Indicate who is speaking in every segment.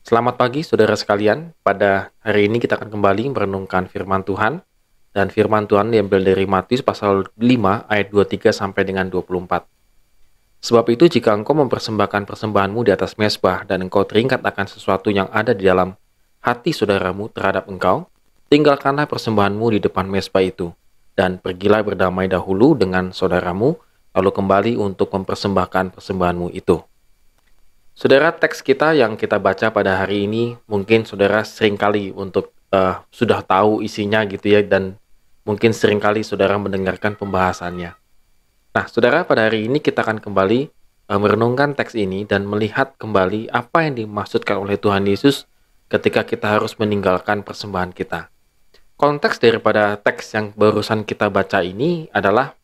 Speaker 1: Selamat pagi saudara sekalian. Pada hari ini kita akan kembali merenungkan firman Tuhan. Dan firman Tuhan diambil dari Matius pasal 5 ayat 23 sampai dengan 24. Sebab itu jika engkau mempersembahkan persembahanmu di atas mezbah dan engkau teringat akan sesuatu yang ada di dalam hati saudaramu terhadap engkau, tinggalkanlah persembahanmu di depan mezbah itu. Dan pergilah berdamai dahulu dengan saudaramu, lalu kembali untuk mempersembahkan persembahanmu itu. Saudara, teks kita yang kita baca pada hari ini, mungkin saudara seringkali sudah tahu isinya gitu ya, dan mungkin seringkali saudara mendengarkan pembahasannya. Nah, saudara, pada hari ini kita akan kembali merenungkan teks ini dan melihat kembali apa yang dimaksudkan oleh Tuhan Yesus ketika kita harus meninggalkan persembahan kita. Konteks daripada teks yang barusan kita baca ini adalah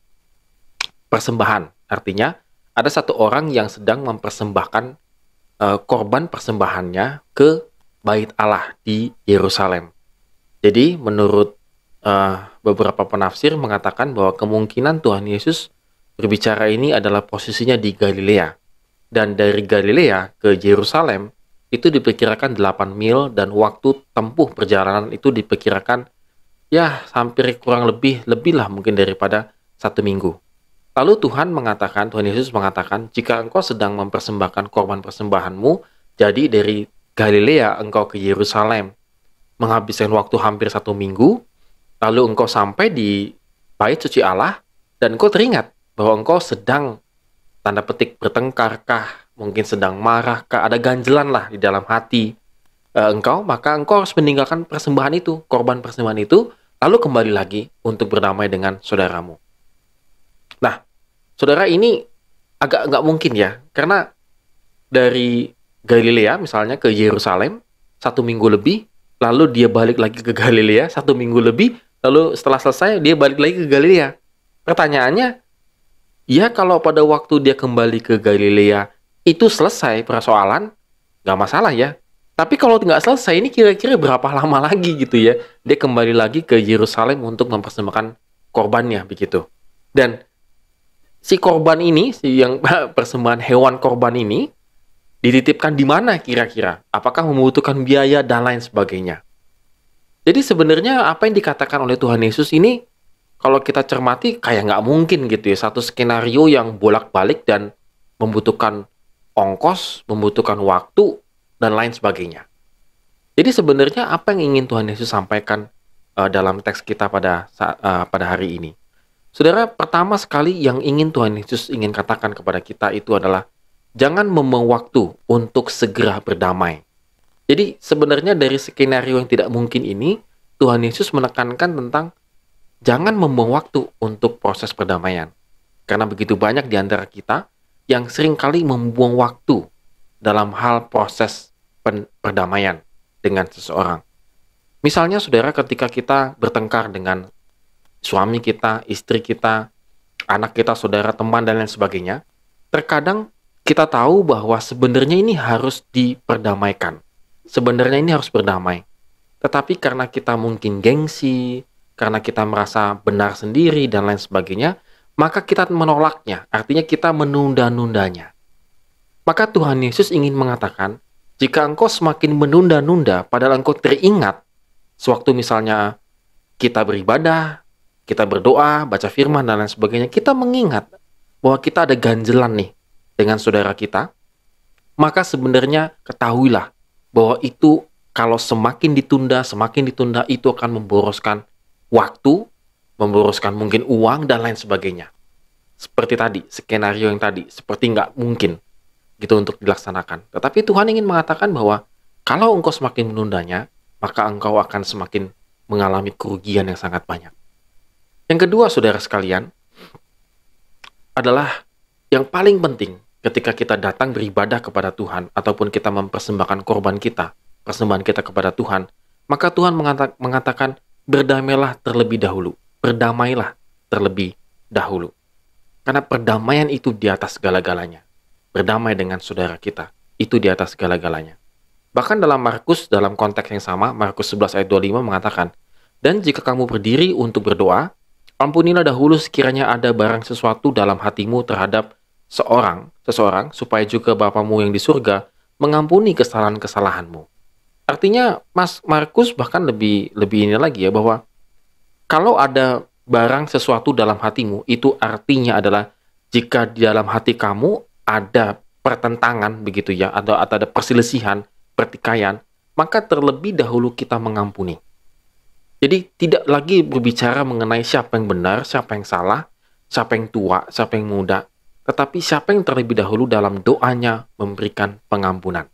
Speaker 1: persembahan. Artinya, ada satu orang yang sedang mempersembahkan korban persembahannya ke Bait Allah di Yerusalem. Jadi menurut beberapa penafsir mengatakan bahwa kemungkinan Tuhan Yesus berbicara ini adalah posisinya di Galilea. Dan dari Galilea ke Yerusalem itu diperkirakan 8 mil dan waktu tempuh perjalanan itu diperkirakan ya hampir kurang lebih lah mungkin daripada 1 minggu. Lalu Tuhan Yesus mengatakan, jika engkau sedang mempersembahkan korban persembahanmu, jadi dari Galilea engkau ke Yerusalem, menghabiskan waktu hampir 1 minggu, lalu engkau sampai di Bait Suci Allah, dan engkau teringat bahwa engkau sedang, tanda petik, bertengkarkah, mungkin sedang marahkah, ada ganjelan lah di dalam hati engkau, maka engkau harus meninggalkan persembahan itu, korban persembahan itu, lalu kembali lagi untuk berdamai dengan saudaramu. Nah, saudara, ini agak nggak mungkin ya, karena dari Galilea misalnya ke Yerusalem 1 minggu lebih, lalu dia balik lagi ke Galilea 1 minggu lebih, lalu setelah selesai dia balik lagi ke Galilea. Pertanyaannya, ya kalau pada waktu dia kembali ke Galilea itu selesai persoalan, nggak masalah ya. Tapi kalau nggak selesai, ini kira-kira berapa lama lagi gitu ya, dia kembali lagi ke Yerusalem untuk mempersembahkan korbannya begitu. Dan si korban ini, yang persembahan hewan korban ini, dititipkan di mana kira-kira? Apakah membutuhkan biaya dan lain sebagainya? Jadi sebenarnya apa yang dikatakan oleh Tuhan Yesus ini, kalau kita cermati kayak nggak mungkin gitu ya. Satu skenario yang bolak-balik dan membutuhkan ongkos, membutuhkan waktu, dan lain sebagainya. Jadi sebenarnya apa yang ingin Tuhan Yesus sampaikan dalam teks kita pada hari ini? Saudara, pertama sekali yang ingin Tuhan Yesus ingin katakan kepada kita itu adalah jangan membuang waktu untuk segera berdamai. Jadi sebenarnya dari skenario yang tidak mungkin ini, Tuhan Yesus menekankan tentang jangan membuang waktu untuk proses perdamaian. Karena begitu banyak di antara kita yang seringkali membuang waktu dalam hal proses perdamaian dengan seseorang. Misalnya saudara, ketika kita bertengkar dengan suami kita, istri kita, anak kita, saudara, teman, dan lain sebagainya, terkadang kita tahu bahwa sebenarnya ini harus diperdamaikan. Sebenarnya ini harus berdamai. Tetapi karena kita mungkin gengsi, karena kita merasa benar sendiri, dan lain sebagainya, maka kita menolaknya. Artinya kita menunda-nundanya. Maka Tuhan Yesus ingin mengatakan, jika engkau semakin menunda-nunda, padahal engkau teringat, sewaktu misalnya kita beribadah, kita berdoa, baca firman, dan lain sebagainya, kita mengingat bahwa kita ada ganjelan nih dengan saudara kita, maka sebenarnya ketahuilah bahwa itu kalau semakin ditunda, itu akan memboroskan waktu, memboroskan mungkin uang, dan lain sebagainya. Seperti tadi, skenario yang tadi, seperti nggak mungkin gitu untuk dilaksanakan. Tetapi Tuhan ingin mengatakan bahwa kalau engkau semakin menundanya, maka engkau akan semakin mengalami kerugian yang sangat banyak. Yang kedua, saudara sekalian, adalah yang paling penting ketika kita datang beribadah kepada Tuhan ataupun kita mempersembahkan korban kita, persembahan kita kepada Tuhan, maka Tuhan mengatakan berdamailah terlebih dahulu. Berdamailah terlebih dahulu. Karena perdamaian itu di atas segala-galanya. Berdamai dengan saudara kita, itu di atas segala-galanya. Bahkan dalam Markus, dalam konteks yang sama, Markus 11 ayat 25 mengatakan, dan jika kamu berdiri untuk berdoa, ampunilah dahulu sekiranya ada barang sesuatu dalam hatimu terhadap seseorang, supaya juga Bapamu yang di surga mengampuni kesalahan-kesalahanmu. Artinya Mas Markus bahkan lebih lebih ini lagi ya, bahwa kalau ada barang sesuatu dalam hatimu, itu artinya adalah jika di dalam hati kamu ada pertentangan begitu ya, atau ada perselisihan, pertikaian, maka terlebih dahulu kita mengampuni. Jadi tidak lagi berbicara mengenai siapa yang benar, siapa yang salah, siapa yang tua, siapa yang muda, tetapi siapa yang terlebih dahulu dalam doanya memberikan pengampunan.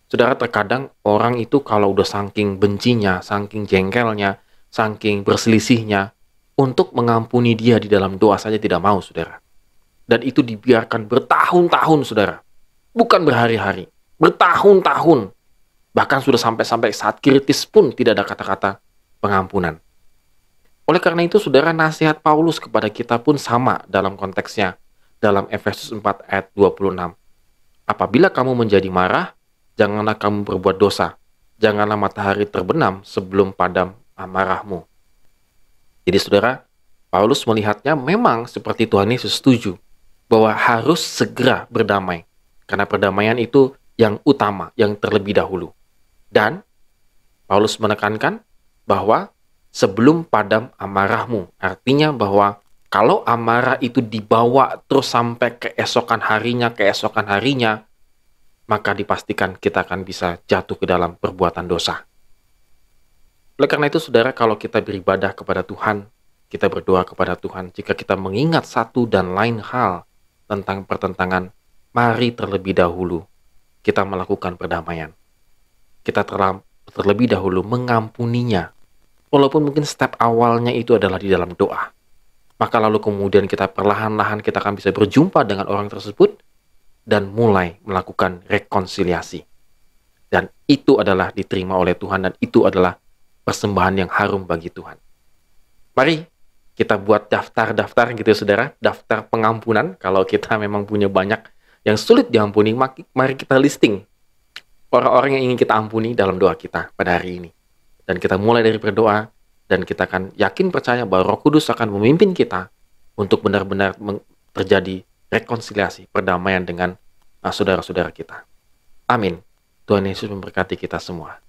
Speaker 1: Saudara, terkadang orang itu kalau udah saking bencinya, saking jengkelnya, saking berselisihnya, untuk mengampuni dia di dalam doa saja tidak mau, saudara. Dan itu dibiarkan bertahun-tahun, saudara. Bukan berhari-hari, bertahun-tahun. Bahkan sudah sampai saat kritis pun tidak ada kata-kata pengampunan. Oleh karena itu, saudara, nasihat Paulus kepada kita pun sama dalam konteksnya. Dalam Efesus 4 ayat 26. Apabila kamu menjadi marah, janganlah kamu berbuat dosa. Janganlah matahari terbenam sebelum padam amarahmu. Jadi saudara, Paulus melihatnya memang seperti Tuhan Yesus setuju bahwa harus segera berdamai. Karena perdamaian itu yang utama, yang terlebih dahulu. Dan Paulus menekankan bahwa sebelum padam amarahmu, artinya bahwa kalau amarah itu dibawa terus sampai keesokan harinya, maka dipastikan kita akan bisa jatuh ke dalam perbuatan dosa. Oleh karena itu, saudara, kalau kita beribadah kepada Tuhan, kita berdoa kepada Tuhan, jika kita mengingat satu dan lain hal tentang pertentangan, mari terlebih dahulu kita melakukan perdamaian. Kita terlebih dahulu mengampuninya. Walaupun mungkin step awalnya itu adalah di dalam doa. Maka lalu kemudian kita perlahan-lahan kita akan bisa berjumpa dengan orang tersebut dan mulai melakukan rekonsiliasi. Dan itu adalah diterima oleh Tuhan dan itu adalah persembahan yang harum bagi Tuhan. Mari kita buat daftar-daftar gitu ya saudara, daftar pengampunan. Kalau kita memang punya banyak yang sulit diampuni, mari kita listing orang-orang yang ingin kita ampuni dalam doa kita pada hari ini. Dan kita mulai dari berdoa, dan kita akan yakin percaya bahwa Roh Kudus akan memimpin kita untuk benar-benar terjadi rekonsiliasi, perdamaian dengan saudara-saudara kita. Amin. Tuhan Yesus memberkati kita semua.